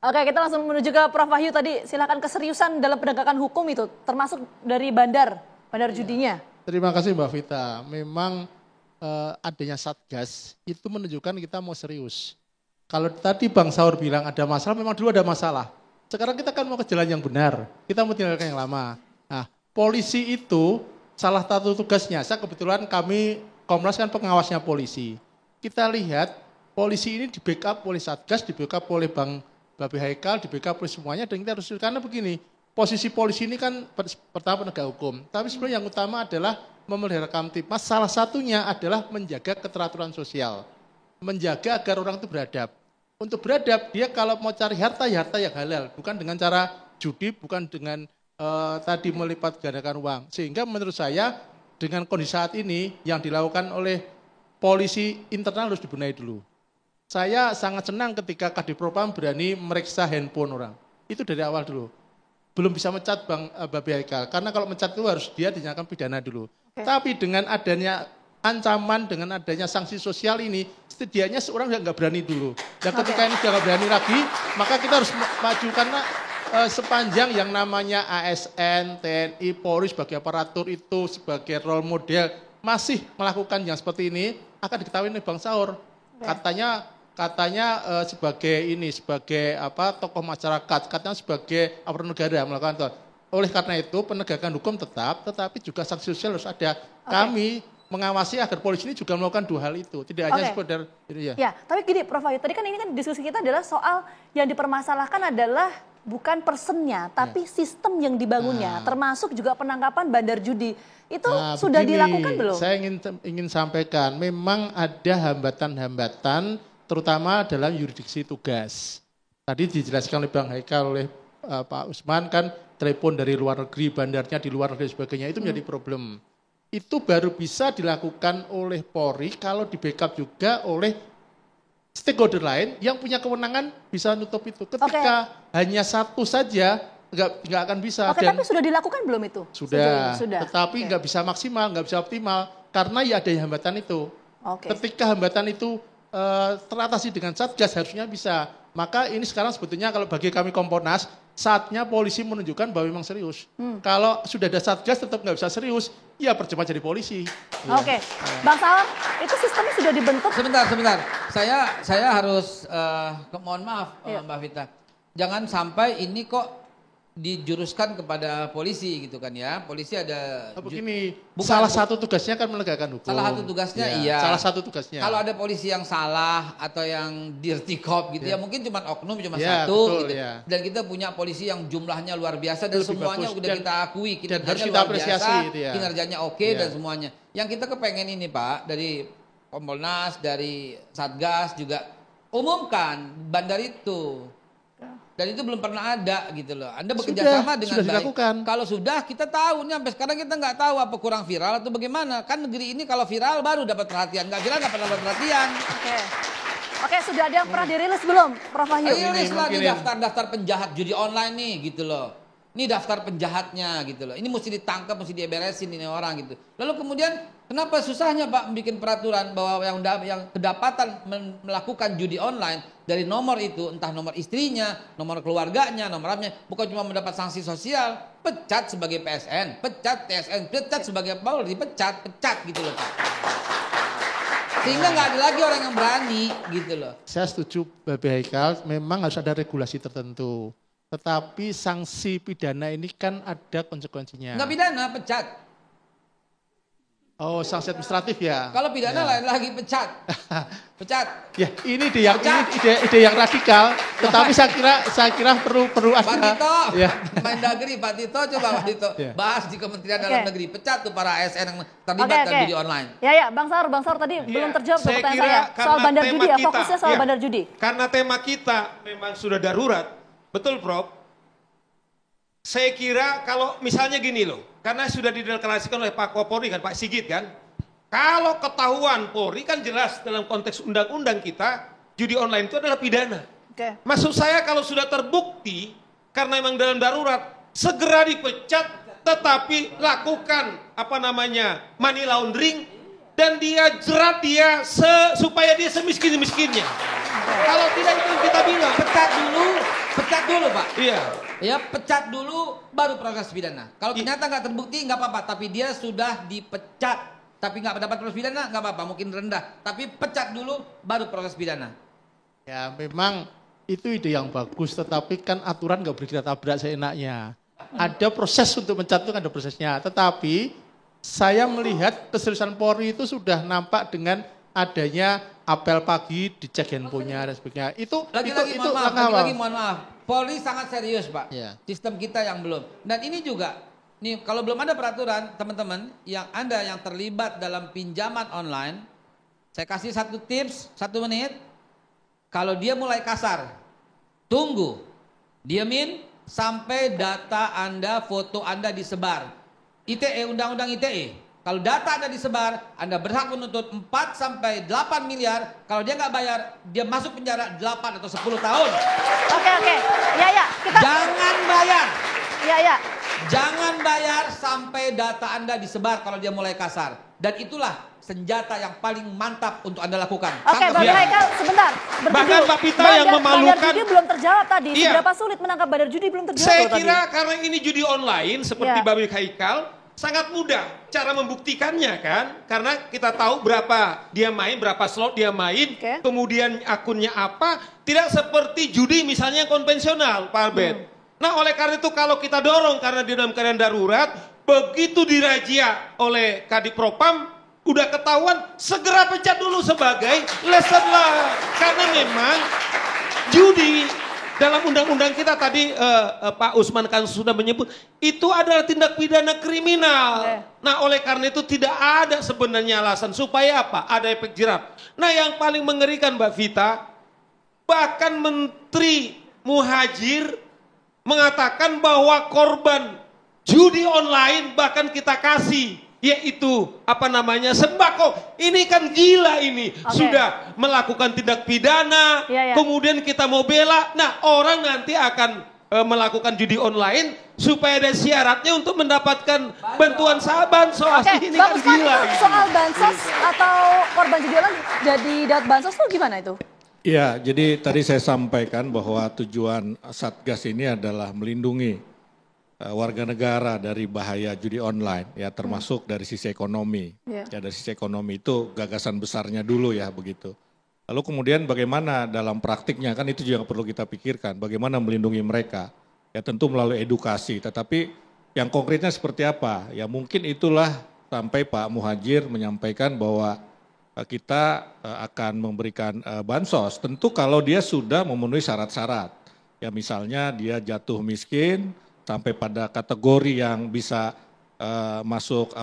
Oke, kita langsung menuju ke Prof. Wahyu tadi. Silakan keseriusan dalam penegakan hukum itu, termasuk dari bandar judinya. Terima kasih Mbak Vita. Memang adanya Satgas itu menunjukkan kita mau serius. Kalau tadi Bang Saur bilang ada masalah, memang dulu ada masalah. Sekarang kita kan mau ke jalan yang benar. Kita mau tinggalkan yang lama. Nah, polisi itu salah satu tugasnya. Saya kebetulan kami Komnas kan pengawasnya polisi. Kita lihat polisi ini di backup oleh Satgas, di backup oleh Bang Babe Haikal, di backup oleh semuanya, dan kita harus, karena begini, posisi polisi ini kan pertama penegak hukum, tapi sebenarnya yang utama adalah memelihara kamtipmas, salah satunya adalah menjaga keteraturan sosial, menjaga agar orang itu beradab. Untuk beradab, dia kalau mau cari harta, ya harta yang halal, bukan dengan cara judi, bukan dengan tadi melipat gandakan uang. Sehingga menurut saya, dengan kondisi saat ini, yang dilakukan oleh polisi internal harus dibenahi dulu. Saya sangat senang ketika Kadipropam berani meriksa handphone orang. Itu dari awal dulu. Belum bisa mencat Bang Babe Haikal. Karena kalau mencat itu harus dia dinyatakan pidana dulu. Okay. Tapi dengan adanya ancaman, dengan adanya sanksi sosial ini, setidaknya seorang nggak berani dulu. Dan ketika ini sudah nggak berani lagi, maka kita harus maju. Karena sepanjang yang namanya ASN, TNI, Polri sebagai aparatur itu, sebagai role model, masih melakukan yang seperti ini, akan diketahui oleh Bang Saur. Katanya sebagai tokoh masyarakat, katanya sebagai aparatur negara melakukan itu. Oleh karena itu penegakan hukum tetap, tetapi juga sanksi sosial harus ada. Kami mengawasi agar polisi ini juga melakukan dua hal itu, tidak hanya sekedar ini ya. Ya, tapi gini Prof. Wahyu, tadi kan ini kan diskusi kita adalah soal yang dipermasalahkan adalah bukan personnya, tapi sistem yang dibangunnya, termasuk juga penangkapan bandar judi. Itu sudah dilakukan belum? Saya ingin sampaikan, memang ada hambatan-hambatan, terutama dalam yurisdiksi tugas. Tadi dijelaskan oleh Bang Haikal, oleh Pak Usman kan, telepon dari luar negeri, bandarnya di luar negeri sebagainya, itu menjadi problem. Itu baru bisa dilakukan oleh Polri kalau di backup juga oleh stakeholder lain yang punya kewenangan bisa nutup itu. Ketika hanya satu saja, nggak akan bisa. Tapi sudah dilakukan belum itu? Sudah. Tetapi nggak bisa maksimal, nggak bisa optimal, karena ya ada hambatan itu. Ketika hambatan itu teratasi dengan Satgas harusnya bisa. Maka ini sekarang sebetulnya kalau bagi kami Komponas, saatnya polisi menunjukkan bahwa memang serius. Kalau sudah ada Satgas tetap nggak bisa serius, ya percuma jadi polisi. Bang Saur, itu sistemnya sudah dibentuk? Sebentar. Saya harus, mohon maaf Mbak Vita. Jangan sampai ini kok dijuruskan kepada polisi gitu kan ya. Polisi ada begini, salah satu tugasnya kan menegakkan hukum. Salah satu tugasnya iya. Salah satu tugasnya. Kalau ada polisi yang salah atau yang dirtikop gitu ya mungkin cuma oknum cuma satu betul, gitu. Dan kita punya polisi yang jumlahnya luar biasa dan semuanya udah kita akui kinerjanya luar biasa, kinerjanya oke dan semuanya. Yang kita kepengen ini Pak dari Kompolnas, dari Satgas juga umumkan bandar itu. Dan itu belum pernah ada gitu loh. Anda bekerja sama dengan baik. Dilakukan. Kalau sudah kita tahu nih sampai sekarang kita nggak tahu apa kurang viral atau bagaimana. Kan negeri ini kalau viral baru dapat perhatian. Nggak viral nggak pernah dapat perhatian. Oke, sudah ada yang pernah dirilis belum Prof. Wahyu? Rilis lah di daftar-daftar penjahat judi online nih gitu loh. Ini daftar penjahatnya gitu loh. Ini mesti ditangkap, mesti diberesin ini orang gitu. Lalu kemudian kenapa susahnya Pak bikin peraturan bahwa yang kedapatan melakukan judi online dari nomor itu, entah nomor istrinya, nomor keluarganya, nomor apanya, bukan cuma mendapat sanksi sosial, pecat sebagai PSN, pecat TSN, pecat sebagai Polri, pecat gitu loh Pak. Sehingga nggak ada lagi orang yang berani gitu loh. Saya setuju Babe Haikal, memang harus ada regulasi tertentu. Tetapi sanksi pidana ini kan ada konsekuensinya. Nggak pidana, pecat. Oh, sanksi administratif ya. Kalau pidana lain lagi pecat. Pecat. Ya, ini ide yang radikal, tetapi saya kira perlu ada. Pak Tito, Mendagri, Pak Tito coba Pak Tito bahas di Kementerian Dalam Negeri, pecat tuh para ASN yang terlibat dalam judi online. Ya, Bang Saur tadi belum terjawab pertanyaan saya soal bandar judi ya, fokusnya soal bandar judi. Karena tema kita memang sudah darurat, betul Prof. Saya kira kalau misalnya gini loh, karena sudah dideklarasikan oleh Pak Kapolri kan, Pak Sigit kan, kalau ketahuan Polri kan jelas dalam konteks undang-undang kita, judi online itu adalah pidana. Maksud saya kalau sudah terbukti, karena memang dalam darurat, segera dipecat, tetapi lakukan money laundering, dan dia jerat dia supaya dia semiskin-miskinnya. Kalau tidak itu yang kita bilang, pecat dulu. pecat dulu Pak. Iya. Ya pecat dulu baru proses pidana. Kalau ternyata nggak terbukti nggak apa-apa, tapi dia sudah dipecat, tapi nggak dapat proses pidana nggak apa-apa, mungkin rendah. Tapi pecat dulu baru proses pidana. Ya memang itu ide yang bagus, tetapi kan aturan nggak boleh kita tabrak seenaknya. Ada proses untuk mencat itu kan ada prosesnya, tetapi saya melihat keseriusan Polri itu sudah nampak dengan adanya apel pagi, dicek handphonenya dan sebagainya. Lagi-lagi mohon maaf. Polri sangat serius Pak. Ya. Sistem kita yang belum. Dan ini juga, nih kalau belum ada peraturan teman-teman yang Anda yang terlibat dalam pinjaman online, saya kasih satu tips, 1 menit. Kalau dia mulai kasar, tunggu, diamin sampai data Anda, foto Anda disebar. ITE, Undang-Undang ITE. Kalau data Anda disebar, Anda berhak menuntut 4 sampai 8 miliar. Kalau dia nggak bayar, dia masuk penjara 8 atau 10 tahun. Oke. Ya, kita... Jangan bayar. Ya. Jangan bayar sampai data Anda disebar kalau dia mulai kasar. Dan itulah senjata yang paling mantap untuk Anda lakukan. Oke, Bang Haikal, sebentar. Bahkan Mbak Vita yang memalukan. Bandar judi belum terjawab tadi. Iya. Seberapa sulit menangkap bandar judi belum terjawab Saya tadi. kira karena ini judi online seperti Ya. Bapak Haikal, sangat mudah cara membuktikannya kan. Karena kita tahu berapa dia main, berapa slot dia main, Oke. kemudian akunnya apa. Tidak seperti judi misalnya yang konvensional, Pak Albert. Nah oleh karena itu kalau kita dorong karena dia dalam keadaan darurat, begitu dirazia oleh Kadif Propam, udah ketahuan, segera pecat dulu sebagai lesson lah. Karena memang judi dalam undang-undang kita tadi Pak Usman kan sudah menyebut, itu adalah tindak pidana kriminal. Nah oleh karena itu tidak ada sebenarnya alasan supaya apa? Ada efek jerat. Nah yang paling mengerikan Mbak Vita, bahkan Menteri Muhajir mengatakan bahwa korban judi online bahkan kita kasih, yaitu apa namanya sembako. Ini kan gila ini. Sudah melakukan tindak pidana, kemudian kita mau bela. Nah orang nanti akan melakukan judi online supaya ada syaratnya untuk mendapatkan bantuan bansos. Ini kan gila. Soal bansos atau korban judi online jadi dapat bansos tuh gimana itu? Ya, jadi tadi saya sampaikan bahwa tujuan Satgas ini adalah melindungi warga negara dari bahaya judi online, ya termasuk dari sisi ekonomi. Ya dari sisi ekonomi itu gagasan besarnya dulu ya begitu. Lalu kemudian bagaimana dalam praktiknya kan itu juga perlu kita pikirkan, bagaimana melindungi mereka. Ya tentu melalui edukasi, tetapi yang konkretnya seperti apa? Ya mungkin itulah sampai Pak Muhajir menyampaikan bahwa kita akan memberikan bansos, tentu kalau dia sudah memenuhi syarat-syarat. Ya misalnya dia jatuh miskin sampai pada kategori yang bisa masuk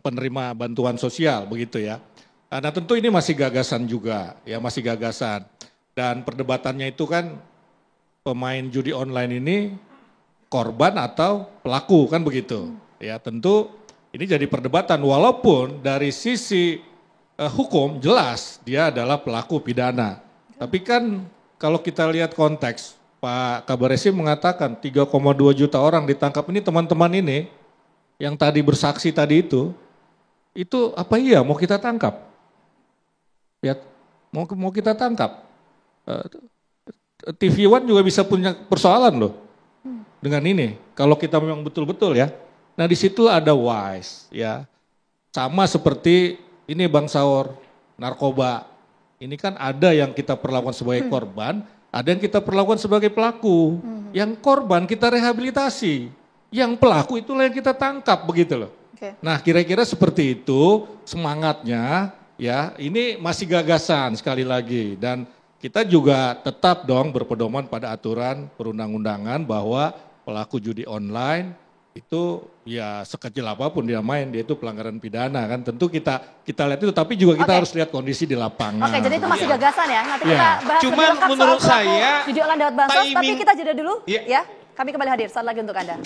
penerima bantuan sosial begitu ya. Nah tentu ini masih gagasan juga, ya masih gagasan. Dan perdebatannya itu kan pemain judi online ini korban atau pelaku kan begitu. Ya tentu ini jadi perdebatan walaupun dari sisi hukum jelas dia adalah pelaku pidana. Tapi kan kalau kita lihat konteks, Pak Kabar Eskrim mengatakan 3,2 juta orang ditangkap, ini teman-teman ini yang tadi bersaksi tadi itu apa iya mau kita tangkap? Ya, mau kita tangkap. TV One juga bisa punya persoalan loh dengan ini. Kalau kita memang betul-betul ya. Nah di situ ada wise ya. Sama seperti ini Bang Saur, narkoba. Ini kan ada yang kita perlakukan sebagai korban, ada yang kita perlakukan sebagai pelaku. Yang korban kita rehabilitasi, yang pelaku itulah yang kita tangkap begitu loh. Nah kira-kira seperti itu semangatnya ya. Ini masih gagasan sekali lagi dan kita juga tetap dong berpedoman pada aturan perundang-undangan bahwa pelaku judi online itu ya sekecil apapun dia main, dia itu pelanggaran pidana kan. Tentu kita lihat itu, tapi juga kita harus lihat kondisi di lapangan. Oke, jadi itu masih gagasan ya. Nanti kita bahas Cuma lebih lengkap menurut soal pelaku saya judi online dapat bansos, tapi kita jeda dulu Iya. ya. Kami kembali hadir saat lagi untuk Anda.